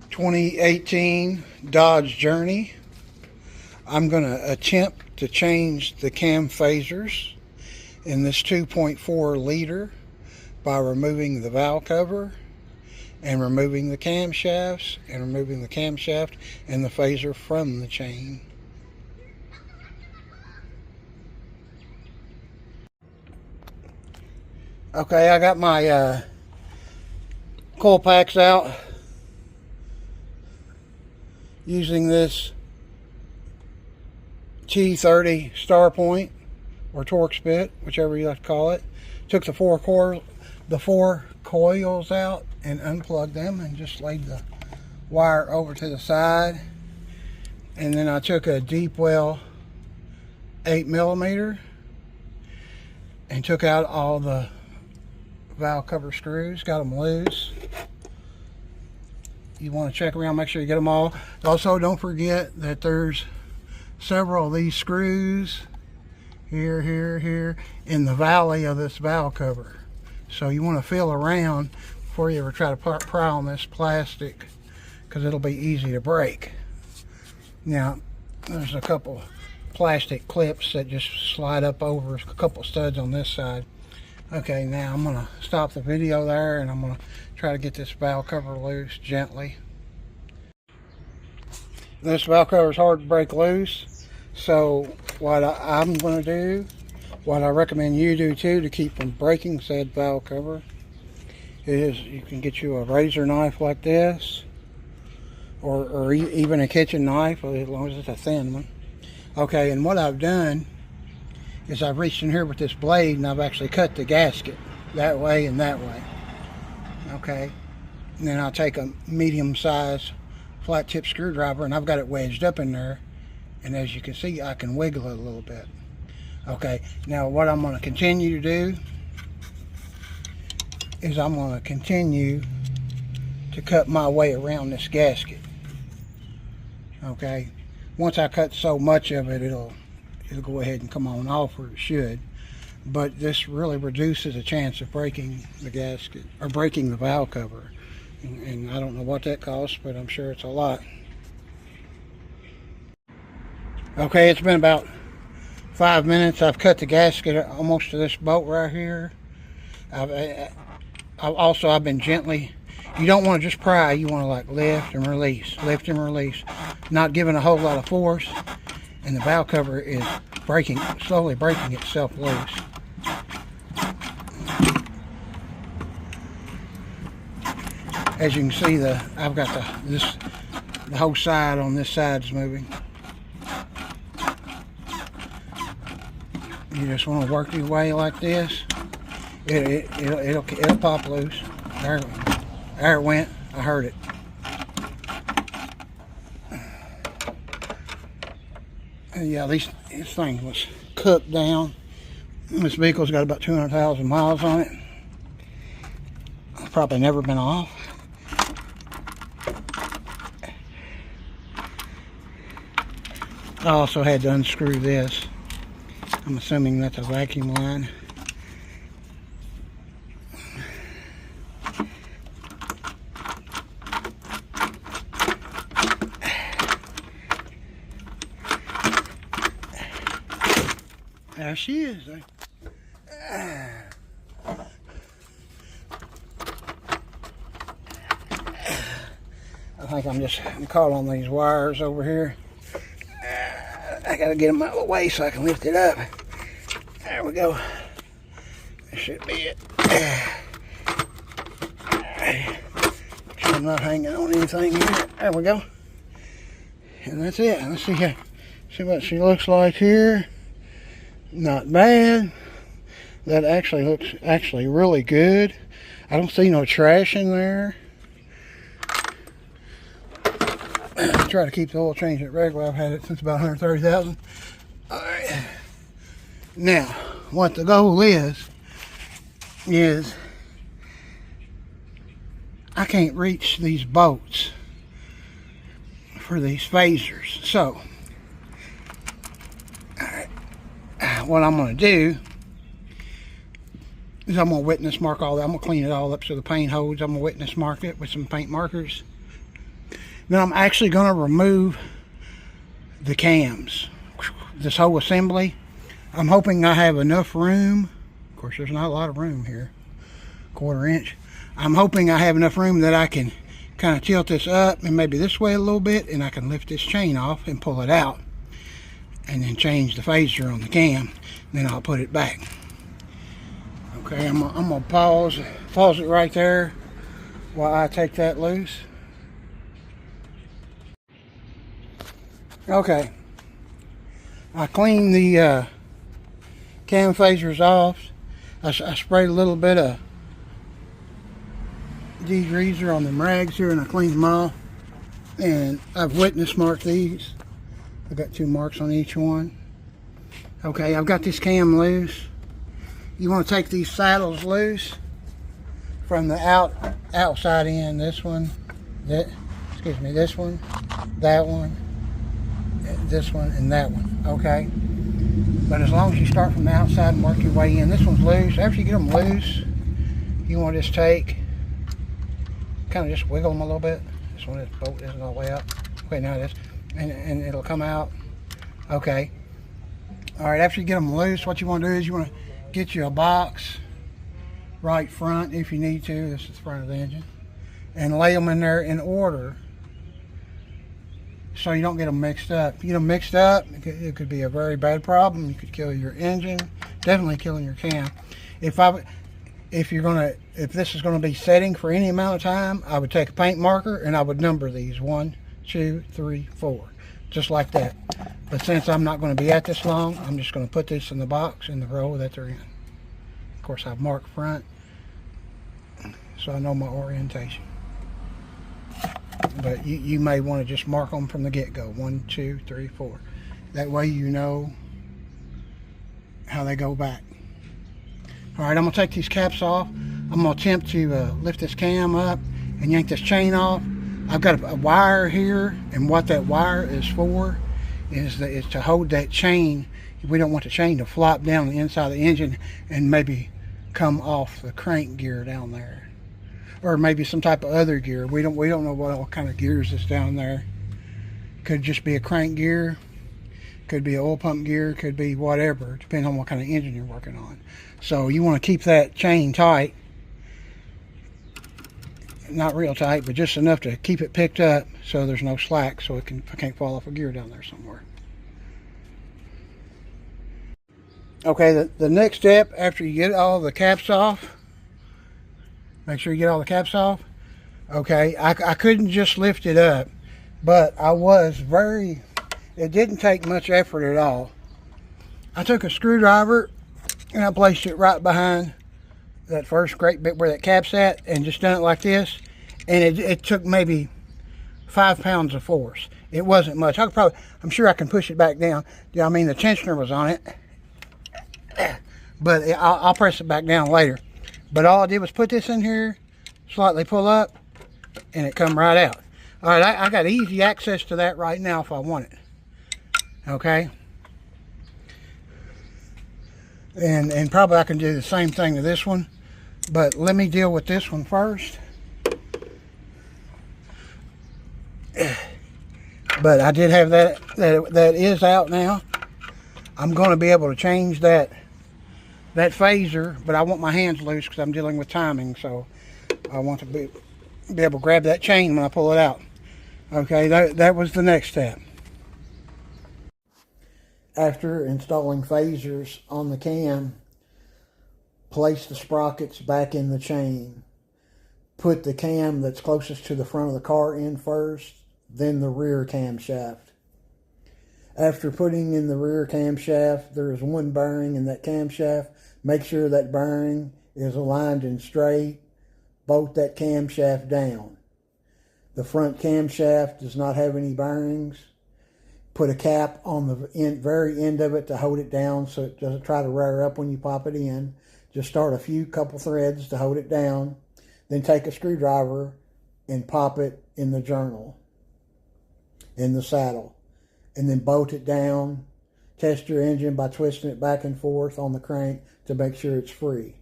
2018 Dodge Journey. I'm going to attempt to change the cam phasers in this 2.4 liter by removing the valve cover and removing the camshafts and removing the camshaft and the phaser from the chain. Okay, I got my coil packs out using this T30 star point or torque spit, whichever you like to call it. Took the four coils out and unplugged them and just laid the wire over to the side. And then I took a deep well 8mm and took out all the valve cover screws, got them loose. You want to check around, make sure you get them all. Also, don't forget that there's several of these screws here in the valley of this valve cover. So you want to feel around before you ever try to pry on this plastic, because it'll be easy to break. Now, there's a couple plastic clips that just slide up over a couple studs on this side. Okay, now I'm going to stop the video there and I'm going to try to get this valve cover loose gently. This valve cover is hard to break loose, so what I'm going to do, what I recommend you do too to keep from breaking said valve cover, is you can get you a razor knife like this, or even a kitchen knife, as long as it's a thin one. Okay, and what I've done is I've reached in here with this blade and I've actually cut the gasket that way and that way. Okay, and then I'll take a medium-sized flat tip screwdriver and I've got it wedged up in there, and as you can see I can wiggle it a little bit. Okay, now what I'm going to continue to do is I'm going to continue to cut my way around this gasket. Okay, once I cut so much of it, it'll go ahead and come on off where it should, but this really reduces the chance of breaking the gasket or breaking the valve cover, and I don't know what that costs, but I'm sure it's a lot. Okay, it's been about 5 minutes. I've cut the gasket almost to this bolt right here. I've been gently, you don't want to just pry, you want to like lift and release, not giving a whole lot of force, and the valve cover is slowly breaking itself loose. As you can see, I've got the whole side on this side is moving. You just want to work your way like this. It'll pop loose. There it went. I heard it. And yeah, this thing was cooked down. This vehicle's got about 200,000 miles on it. It's probably never been off. I also had to unscrew this. I'm assuming that's a vacuum line. There she is. I think I'm just caught on these wires over here. I gotta get them out of the way so I can lift it up. There we go. That should be it. I'm not hanging on anything here. There we go. And that's it. Let's see what she looks like here. Not bad. That actually looks really good. I don't see no trash in there. Try to keep the oil change at regular. I've had it since about 130,000. All right. Now, what the goal is I can't reach these bolts for these phasers. So, what I'm going to do is I'm going to witness mark all that. I'm going to clean it all up so the paint holds. I'm going to witness mark it with some paint markers. Then I'm actually going to remove the cams, this whole assembly. I'm hoping I have enough room. Of course, there's not a lot of room here, 1/4 inch. I'm hoping I have enough room that I can kind of tilt this up and maybe this way a little bit, and I can lift this chain off and pull it out and then change the phaser on the cam. Then I'll put it back. Okay, I'm gonna pause it right there while I take that loose. Okay, I cleaned the cam phasers off. I sprayed a little bit of degreaser on the rags here, and I cleaned them off. And I've witness marked these. I've got 2 marks on each one. Okay, I've got this cam loose. You want to take these saddles loose from the outside in. This one, this one, that one, this one, and that one. Okay, but as long as you start from the outside and work your way in, this one's loose. After you get them loose, you want to just take, kind of just wiggle them a little bit. This one, this bolt isn't all the way up. Okay, now it is, and it'll come out. Okay. All right. After you get them loose, what you want to do is you want to get you a box right front if you need to. This is the front of the engine, and lay them in there in order so you don't get them mixed up. If you get them mixed up, it could be a very bad problem. You could kill your engine, definitely killing your cam. If this is gonna be setting for any amount of time, I would take a paint marker and I would number these 1, 2, 3, 4, just like that. But since I'm not going to be at this long, I'm just going to put this in the box in the row that they're in. Of course, I've marked front, so I know my orientation. But you may want to just mark them from the get-go. 1, 2, 3, 4. That way you know how they go back. All right, I'm going to take these caps off. I'm going to attempt to lift this cam up and yank this chain off. I've got a wire here, and what that wire is for is to hold that chain. We don't want the chain to flop down the inside of the engine and maybe come off the crank gear down there, or maybe some type of other gear. We don't know what all kind of gears is down there. Could just be a crank gear, could be an oil pump gear, could be whatever, depending on what kind of engine you're working on. So you want to keep that chain tight, not real tight, but just enough to keep it picked up so there's no slack, so it can't fall off a gear down there somewhere. Okay, the next step after you get all the caps off, make sure you get all the caps off. Okay, I couldn't just lift it up, but it didn't take much effort at all. I took a screwdriver and I placed it right behind that first great bit where that cap's at, and just done it like this, and it took maybe 5 pounds of force. It wasn't much. I'm sure I can push it back down. I mean, the tensioner was on it, but I'll press it back down later. But all I did was put this in here, slightly pull up, and it come right out. All right, I got easy access to that right now if I want it. Okay. And probably I can do the same thing to this one, but let me deal with this one first. But I did have that is out now. I'm going to be able to change that phaser, but I want my hands loose because I'm dealing with timing, so I want to be able to grab that chain when I pull it out. Okay, that was the next step. After installing phasers on the cam, place the sprockets back in the chain. Put the cam that's closest to the front of the car in first, then the rear camshaft. After putting in the rear camshaft, there is one bearing in that camshaft. Make sure that bearing is aligned and straight. Bolt that camshaft down. The front camshaft does not have any bearings. Put a cap on the very end of it to hold it down so it doesn't try to rear up when you pop it in. Just start a couple threads to hold it down. Then take a screwdriver and pop it in the journal, in the saddle. And then bolt it down. Test your engine by twisting it back and forth on the crank to make sure it's free.